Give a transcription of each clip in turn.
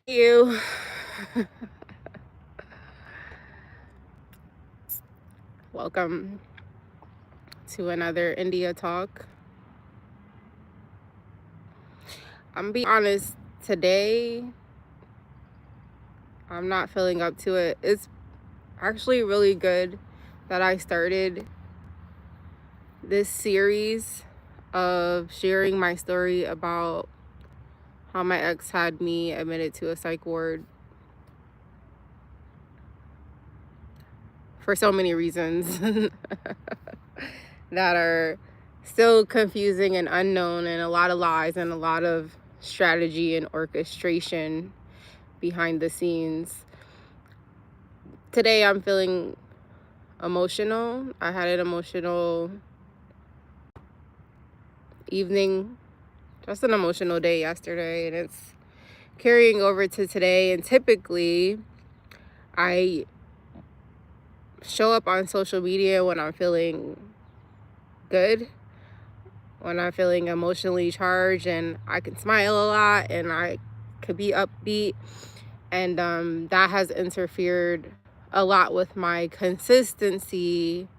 You. Welcome to another India talk. I'm being honest, today I'm not feeling up to it. It's actually really good that I started this series of sharing my story about how my ex had me admitted to a psych ward for so many reasons that are still confusing and unknown, and a lot of lies and a lot of strategy and orchestration behind the scenes. Today I'm feeling emotional. I had an emotional evening, just an emotional day yesterday, and it's carrying over to today. And typically I show up on social media when I'm feeling good, when I'm feeling emotionally charged, and I can smile a lot and I could be upbeat. And that has interfered a lot with my consistency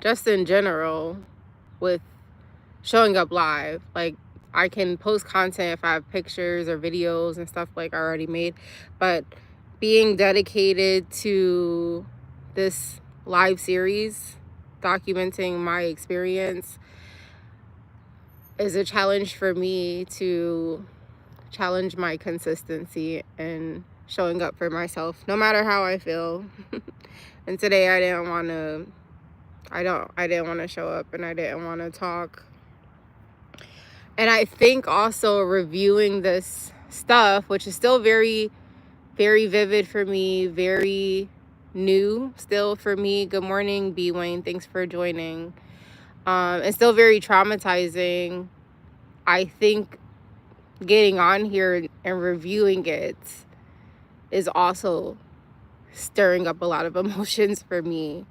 just in general with showing up live. Like, I can post content if I have pictures or videos and stuff like I already made, but being dedicated to this live series documenting my experience is a challenge for me to challenge my consistency and showing up for myself no matter how I feel. And today I didn't want to show up, and I didn't want to talk. And I think also reviewing this stuff, which is still very, very vivid for me, very new still for me. Good morning, B. Wayne. Thanks for joining. It's still very traumatizing. I think getting on here and reviewing it is also stirring up a lot of emotions for me.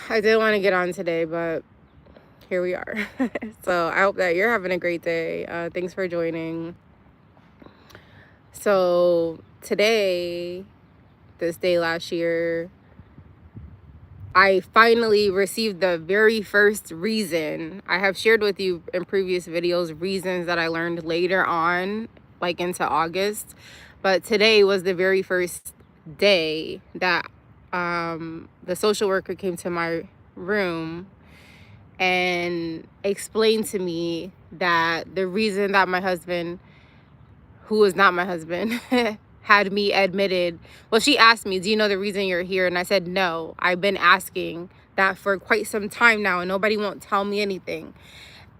I didn't want to get on today, but here we are. So I hope that you're having a great day. Thanks for joining. So today, this day last year, I finally received the very first reason. I have shared with you in previous videos reasons that I learned later on, like into August. But today was the very first day that the social worker came to my room and explained to me that the reason that my husband, who is not my husband, had me admitted. Well, she asked me, do you know the reason you're here? And I said, no, I've been asking that for quite some time now, and nobody won't tell me anything.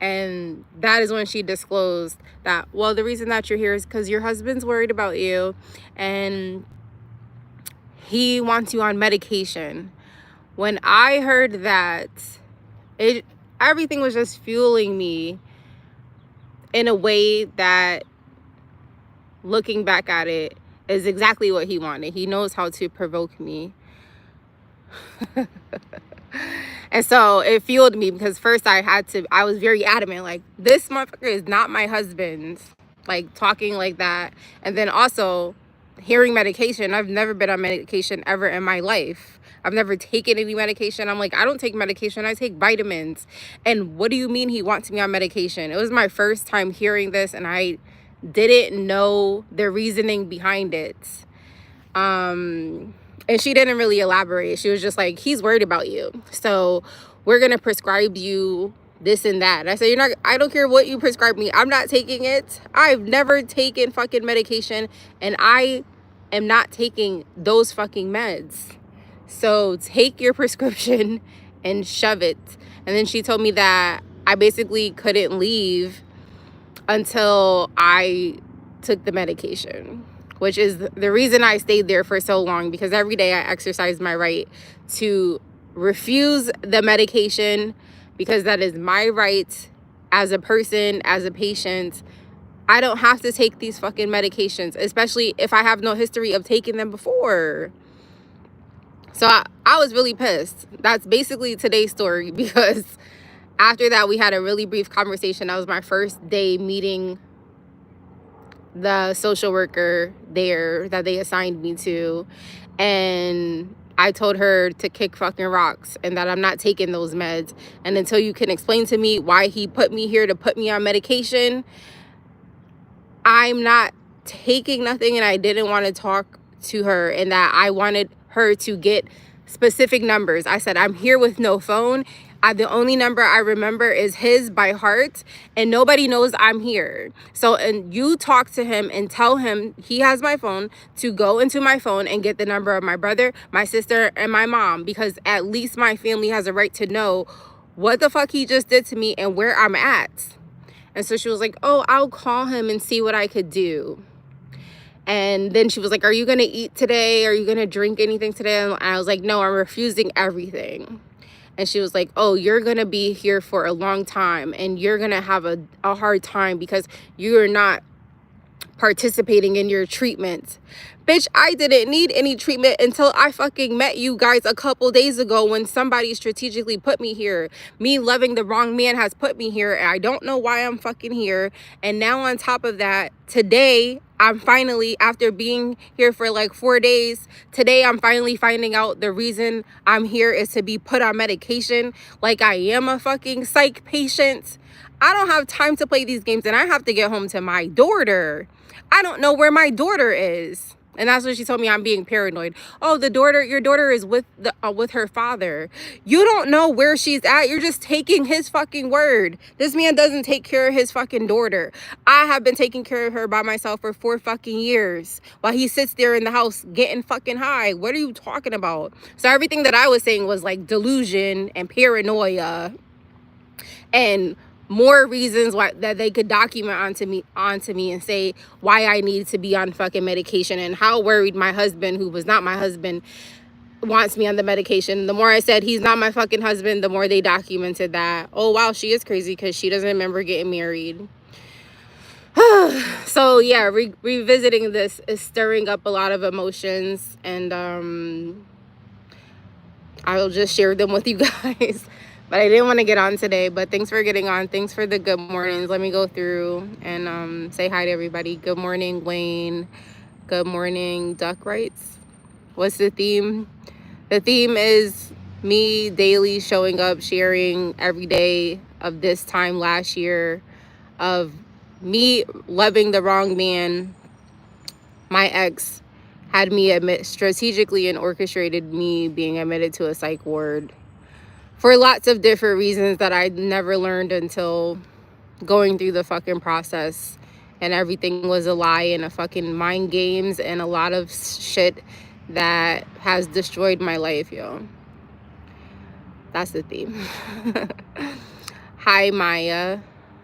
And that is when she disclosed that, well, the reason that you're here is because your husband's worried about you and he wants you on medication. When I heard that, everything was just fueling me in a way that, looking back at it, is exactly what he wanted. He knows how to provoke me. And so it fueled me, because first I was very adamant, like, this motherfucker is not my husband, like talking like that. And then also hearing medication. I've never been on medication ever in my life. I've never taken any medication. I'm like, I don't take medication, I take vitamins. And what do you mean he wants me on medication? It was my first time hearing this, and I didn't know the reasoning behind it. And she didn't really elaborate. She was just like, he's worried about you, so we're gonna prescribe you this and that. And I said, I don't care what you prescribe me, I'm not taking it. I've never taken fucking medication, and I am not taking those fucking meds. So take your prescription and shove it. And then she told me that I basically couldn't leave until I took the medication, which is the reason I stayed there for so long, because every day I exercised my right to refuse the medication, because that is my right as a person, as a patient. I don't have to take these fucking medications, especially if I have no history of taking them before. So I was really pissed. That's basically today's story, because After that, we had a really brief conversation. That was my first day meeting the social worker there that they assigned me to. And I told her to kick fucking rocks and that I'm not taking those meds. And until you can explain to me why he put me here to put me on medication, I'm not taking nothing. And I didn't want to talk to her, and that I wanted her to get specific numbers. I said, I'm here with no phone. The only number I remember is his by heart, and nobody knows I'm here. So, and you talk to him and tell him he has my phone to go into my phone and get the number of my brother, my sister, and my mom, because at least my family has a right to know what the fuck he just did to me and where I'm at. And so she was like, oh, I'll call him and see what I could do. And then she was like, are you going to eat today? Are you going to drink anything today? And I was like, no, I'm refusing everything. And she was like, oh, you're going to be here for a long time and you're going to have a hard time because you're not participating in your treatment. Bitch, I didn't need any treatment until I fucking met you guys a couple days ago when somebody strategically put me here. Me loving the wrong man has put me here, and I don't know why I'm fucking here. And now on top of that, today, I'm finally, after being here for like 4 days, today I'm finally finding out the reason I'm here is to be put on medication like I am a fucking psych patient. I don't have time to play these games, and I have to get home to my daughter. I don't know where my daughter is. And that's what she told me. I'm being paranoid. Oh, your daughter is with her father. You don't know where she's at. You're just taking his fucking word. This man doesn't take care of his fucking daughter. I have been taking care of her by myself for 4 fucking years while he sits there in the house getting fucking high. What are you talking about? So everything that I was saying was like delusion and paranoia and more reasons why that they could document onto me and say why I need to be on fucking medication and how worried my husband, who was not my husband, wants me on the medication. The more I said he's not my fucking husband, the more they documented that. Oh wow, she is crazy because she doesn't remember getting married. So yeah, revisiting this is stirring up a lot of emotions, and I will just share them with you guys. But I didn't want to get on today. But thanks for getting on. Thanks for the good mornings. Let me go through and say hi to everybody. Good morning, Wayne. Good morning, Duck Rights. What's the theme? The theme is me daily showing up, sharing every day of this time last year of me loving the wrong man. My ex had me strategically and orchestrated me being admitted to a psych ward for lots of different reasons that I never learned until going through the fucking process. And everything was a lie and a fucking mind games and a lot of shit that has destroyed my life, yo. That's the theme. Hi, Maya.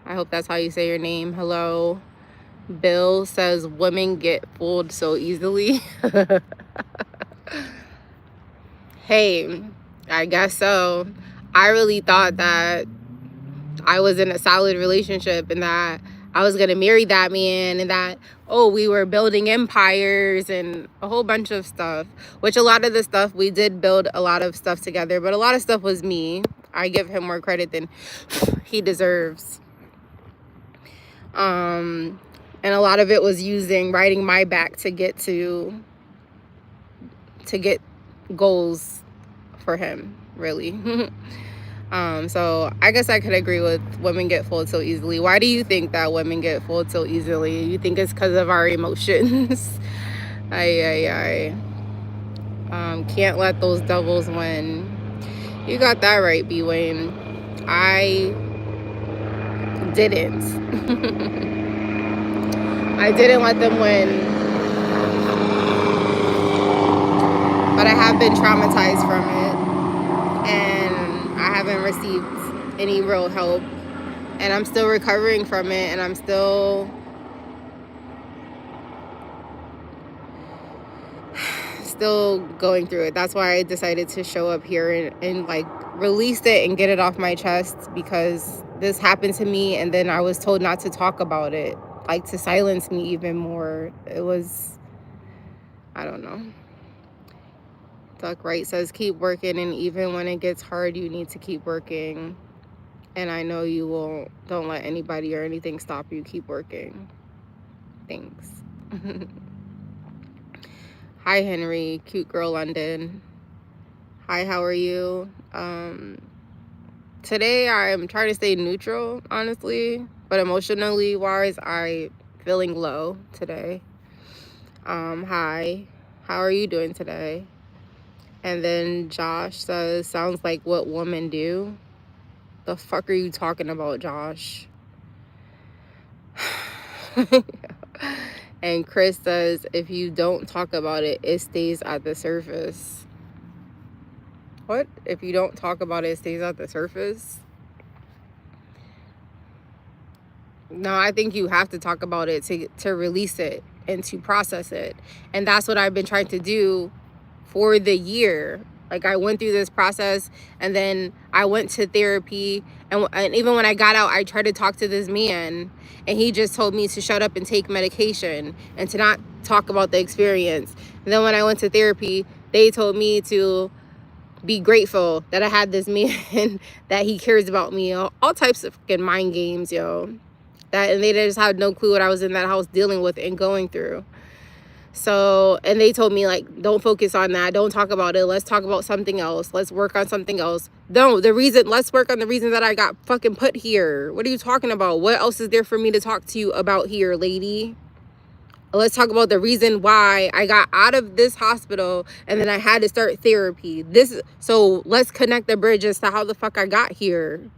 I hope that's how you say your name. Hello. Bill says women get fooled so easily. Hey, I guess so. I really thought that I was in a solid relationship and that I was going to marry that man and that, oh, we were building empires and a whole bunch of stuff, which a lot of the stuff, we did build a lot of stuff together, but a lot of stuff was me. I give him more credit than he deserves. And a lot of it was riding my back to get goals for him, really. So I guess I could agree with women get fooled so easily. Why do you think that women get fooled so easily? You think it's because of our emotions? Can't let those devils win. You got that right, B. Wayne. I didn't. I didn't let them win. But I have been traumatized from it. And I haven't received any real help. And I'm still recovering from it. And I'm still going through it. That's why I decided to show up here and like release it and get it off my chest, because this happened to me and then I was told not to talk about it, like to silence me even more. It was, I don't know. Duck Right says keep working, and even when it gets hard you need to keep working. And I know you won't. Don't let anybody or anything stop you. Keep working. Thanks. Hi, Henry. Cute girl, London. Hi, how are you? Today I'm trying to stay neutral, honestly. But emotionally wise, I feeling low today. Hi. How are you doing today? And then Josh says, sounds like what women do. The fuck are you talking about, Josh? And Chris says, if you don't talk about it, it stays at the surface. What? If you don't talk about it, it stays at the surface? No, I think you have to talk about it to release it and to process it. And that's what I've been trying to do for the year. Like, I went through this process, and then I went to therapy, and even when I got out, I tried to talk to this man, and he just told me to shut up and take medication and to not talk about the experience. And then when I went to therapy, they told me to be grateful that I had this man that he cares about me. All types of fucking mind games, yo. And they just had no clue what I was in that house dealing with and going through. So, and they told me, like, don't focus on that. Don't talk about it. Let's talk about something else. Let's work on something else. No, let's work on the reason that I got fucking put here. What are you talking about? What else is there for me to talk to you about here, lady? Let's talk about the reason why I got out of this hospital and then I had to start therapy. So let's connect the bridge as to how the fuck I got here.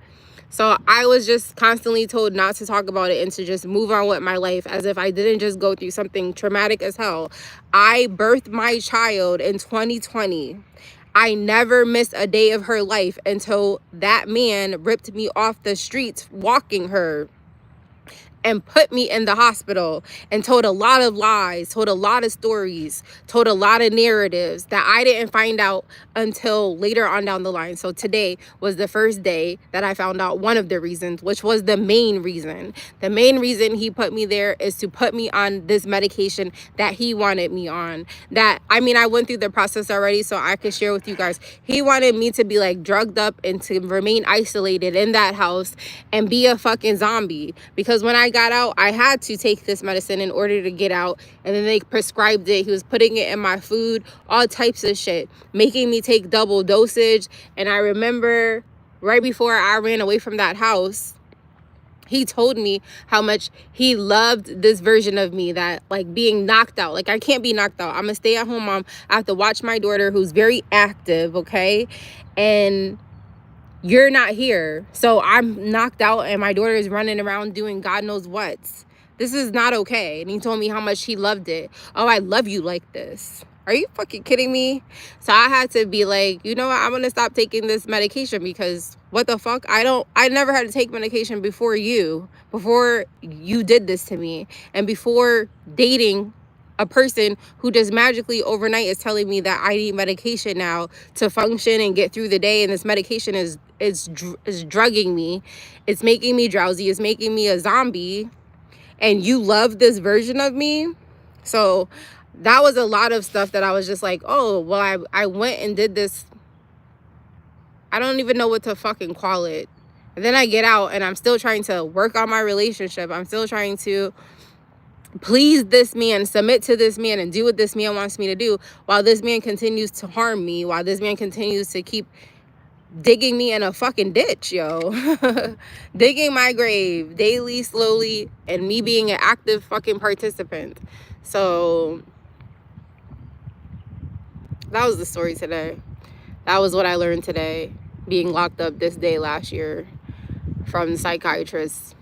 So I was just constantly told not to talk about it and to just move on with my life as if I didn't just go through something traumatic as hell. I birthed my child in 2020. I never missed a day of her life until that man ripped me off the streets walking her and put me in the hospital and told a lot of lies, told a lot of stories, told a lot of narratives that I didn't find out until later on down the line. So today was the first day that I found out one of the reasons, which was the main reason. The main reason he put me there is to put me on this medication that he wanted me on. I went through the process already, so I can share with you guys. He wanted me to be like drugged up and to remain isolated in that house and be a fucking zombie, because when I got out, I had to take this medicine in order to get out. And then they prescribed it. He was putting it in my food, all types of shit, making me take double dosage. And I remember right before I ran away from that house, he told me how much he loved this version of me, that like being knocked out. Like, I can't be knocked out. I'm a stay-at-home mom. I have to watch my daughter, who's very active, okay? And you're not here. So I'm knocked out and my daughter is running around doing God knows what. This is not okay. And he told me how much he loved it. Oh, I love you like this. Are you fucking kidding me? So I had to be like, you know what? I'm going to stop taking this medication, because what the fuck? I never had to take medication before you did this to me, and before dating a person who just magically overnight is telling me that I need medication now to function and get through the day. And this medication is drugging me. It's making me drowsy. It's making me a zombie. And you love this version of me. So that was a lot of stuff that I was just like, oh, well, I went and did this. I don't even know what to fucking call it. And then I get out and I'm still trying to work on my relationship. I'm still trying to please this man, submit to this man, and do what this man wants me to do, while this man continues to harm me, while this man continues to keep digging me in a fucking ditch, yo. Digging my grave daily, slowly, and me being an active fucking participant. So that was the story today. That was what I learned today, being locked up this day last year from the psychiatrist.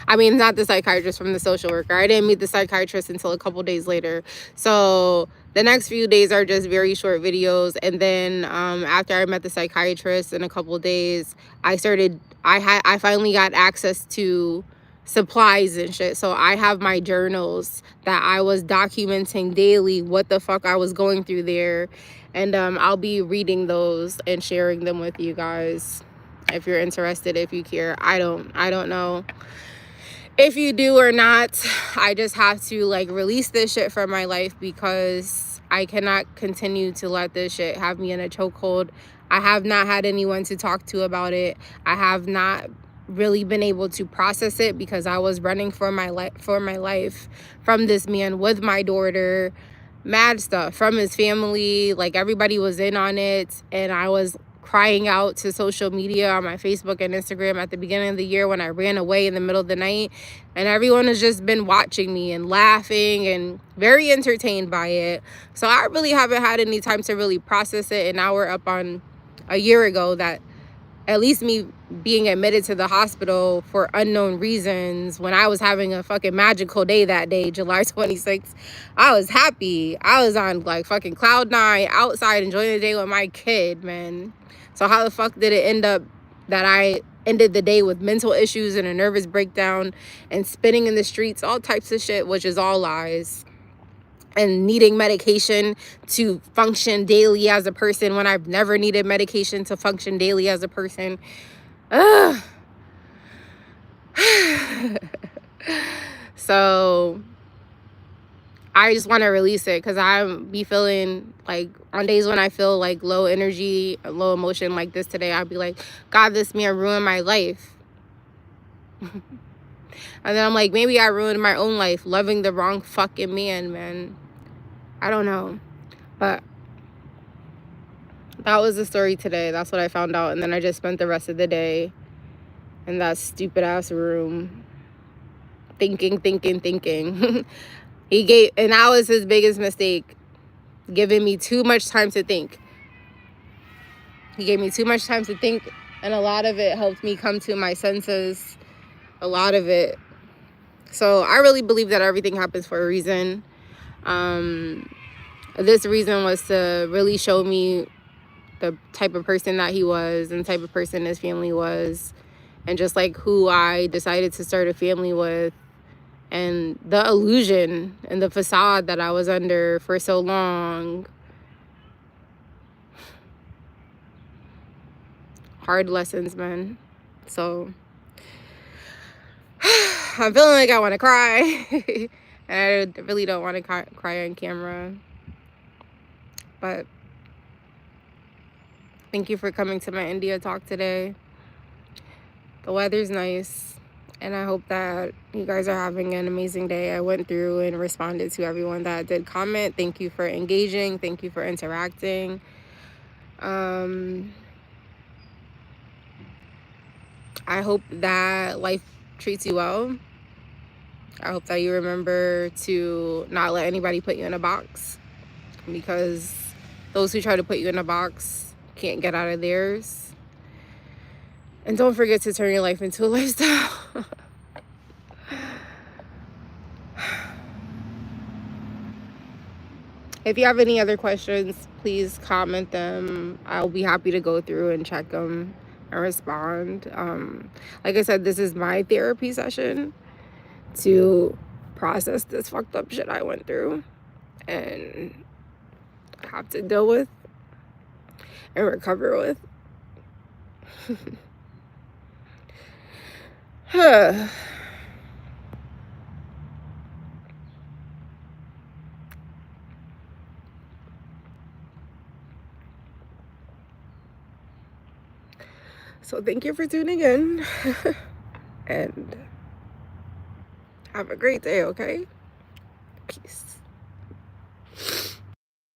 Not the psychiatrist, from the social worker. I didn't meet the psychiatrist until a couple days later. So the next few days are just very short videos. And then after I met the psychiatrist in a couple days, I finally got access to supplies and shit. So I have my journals that I was documenting daily what the fuck I was going through there. And I'll be reading those and sharing them with you guys if you're interested, if you care. I don't know if you do or not. I just have to like release this shit from my life, because I cannot continue to let this shit have me in a chokehold. I have not had anyone to talk to about it. I have not really been able to process it because I was running for my life from this man with my daughter, mad stuff from his family. Like, everybody was in on it, and I was crying out to social media on my Facebook and Instagram at the beginning of the year when I ran away in the middle of the night, and everyone has just been watching me and laughing and very entertained by it. So I really haven't had any time to really process it, and now we're up on a year ago that at least me being admitted to the hospital for unknown reasons, when I was having a fucking magical day that day, July 26th, I was happy. I was on like fucking cloud nine outside enjoying the day with my kid, man. So how the fuck did it end up that I ended the day with mental issues and a nervous breakdown and spinning in the streets, all types of shit, which is all lies, and needing medication to function daily as a person when I've never needed medication to function daily as a person. Ugh. So I just want to release it because I be feeling like on days when I feel like low energy, low emotion like this today, I'll be like, God, this man ruined my life. And then I'm like, maybe I ruined my own life loving the wrong fucking man. I don't know. But that was the story today. That's what I found out. And then I just spent the rest of the day in that stupid ass room thinking. And that was his biggest mistake, giving me too much time to think. He gave me too much time to think, and a lot of it helped me come to my senses. A lot of it. So I really believe that everything happens for a reason. This reason was to really show me the type of person that he was and the type of person his family was, and just like who I decided to start a family with, and the illusion and the facade that I was under for so long. Hard lessons, man. So I'm feeling like I want to cry. And I really don't want to cry on camera. But thank you for coming to my India talk today. The weather's nice, and I hope that you guys are having an amazing day. I went through and responded to everyone that did comment. Thank you for engaging. Thank you for interacting. I hope that life treats you well. I hope that you remember to not let anybody put you in a box, because those who try to put you in a box can't get out of theirs. And don't forget to turn your life into a lifestyle. If you have any other questions, please comment them. I'll be happy to go through and check them and respond. Like I said, this is my therapy session to process this fucked up shit I went through and have to deal with and recover with. So thank you for tuning in. And have a great day, okay? Peace.